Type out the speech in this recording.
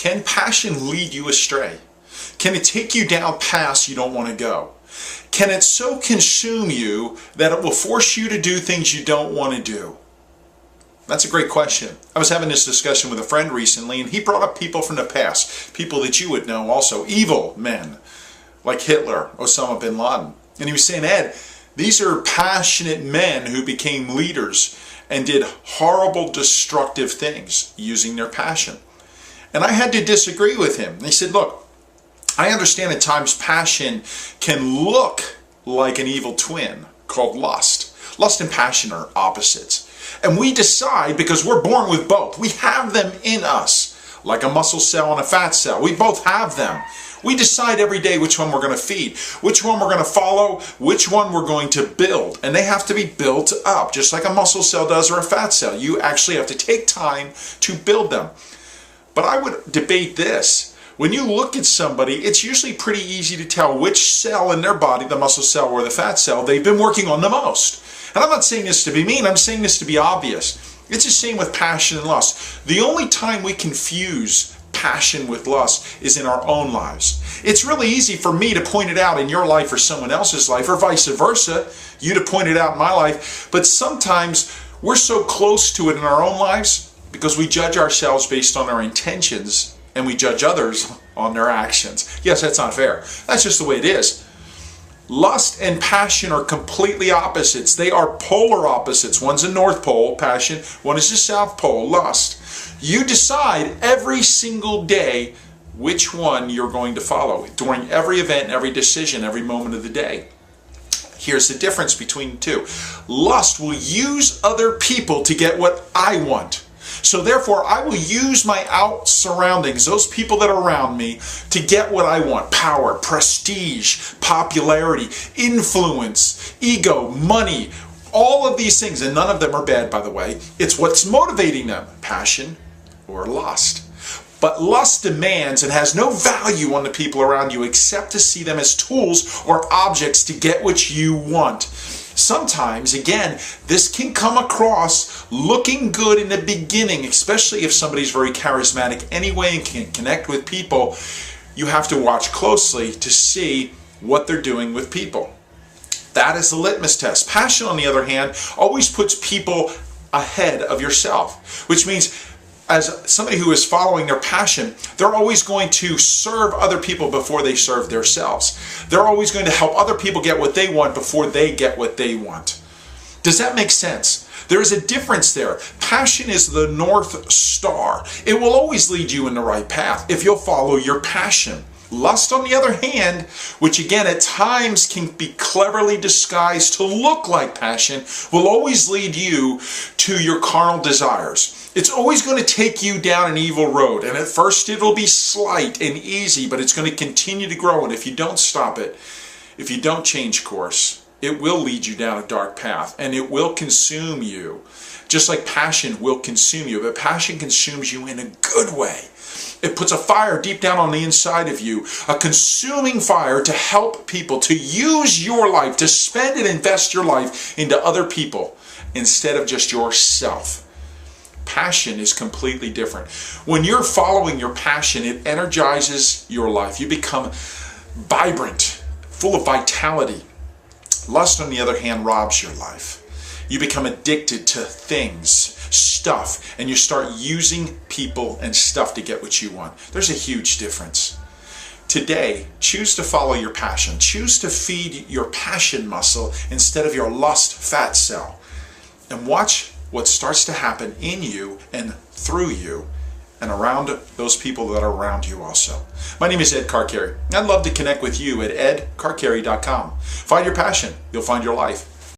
Can passion lead you astray? Can it take you down paths you don't want to go? Can it so consume you that it will force you to do things you don't want to do? That's a great question. I was having this discussion with a friend recently, and he brought up people from the past, people that you would know also, evil men, like Hitler, Osama bin Laden. And he was saying, Ed, these are passionate men who became leaders and did horrible, destructive things using their passion. And I had to disagree with him. He said, look, I understand at times passion can look like an evil twin called lust. Lust and passion are opposites. And we decide, because we're born with both, we have them in us, like a muscle cell and a fat cell. We both have them. We decide every day which one we're going to feed, which one we're going to follow, which one we're going to build. And they have to be built up, just like a muscle cell does or a fat cell. You actually have to take time to build them. But I would debate this. When you look at somebody, it's usually pretty easy to tell which cell in their body, the muscle cell or the fat cell, they've been working on the most. And I'm not saying this to be mean, I'm saying this to be obvious. It's the same with passion and lust. The only time we confuse passion with lust is in our own lives. It's really easy for me to point it out in your life or someone else's life, or vice versa, you to point it out in my life. But sometimes we're so close to it in our own lives because we judge ourselves based on our intentions and we judge others on their actions. Yes, that's not fair. That's just the way it is. Lust and passion are completely opposites. They are polar opposites. One's a North Pole, passion. One is the South Pole, lust. You decide every single day which one you're going to follow during every event, every decision, every moment of the day. Here's the difference between the two. Lust will use other people to get what I want. So therefore, I will use my out surroundings, those people that are around me, to get what I want. Power, prestige, popularity, influence, ego, money, all of these things. And none of them are bad, by the way. It's what's motivating them, passion or lust. But lust demands and has no value on the people around you except to see them as tools or objects to get what you want. Sometimes, again, this can come across looking good in the beginning, especially if somebody's very charismatic anyway and can connect with people. You have to watch closely to see what they're doing with people. That is the litmus test. Passion, on the other hand, always puts people ahead of yourself, which means as somebody who is following their passion, they're always going to serve other people before they serve themselves. They're always going to help other people get what they want before they get what they want. Does that make sense? There is a difference there. Passion is the North Star. It will always lead you in the right path if you'll follow your passion. Lust, on the other hand, which again at times can be cleverly disguised to look like passion, will always lead you to your carnal desires. It's always going to take you down an evil road, and at first it'll be slight and easy, but it's going to continue to grow, and if you don't stop it, if you don't change course, it will lead you down a dark path, and it will consume you, just like passion will consume you. But passion consumes you in a good way. It puts a fire deep down on the inside of you, a consuming fire to help people, to use your life, to spend and invest your life into other people instead of just yourself. Passion is completely different. When you're following your passion, it energizes your life. You become vibrant, full of vitality. Lust, on the other hand, robs your life. You become addicted to things, stuff, and you start using people and stuff to get what you want. There's a huge difference. Today, choose to follow your passion. Choose to feed your passion muscle instead of your lust fat cell. And watch what starts to happen in you and through you and around those people that are around you also. My name is Ed Carcarey. I'd love to connect with you at edcarcarey.com. Find your passion. You'll find your life.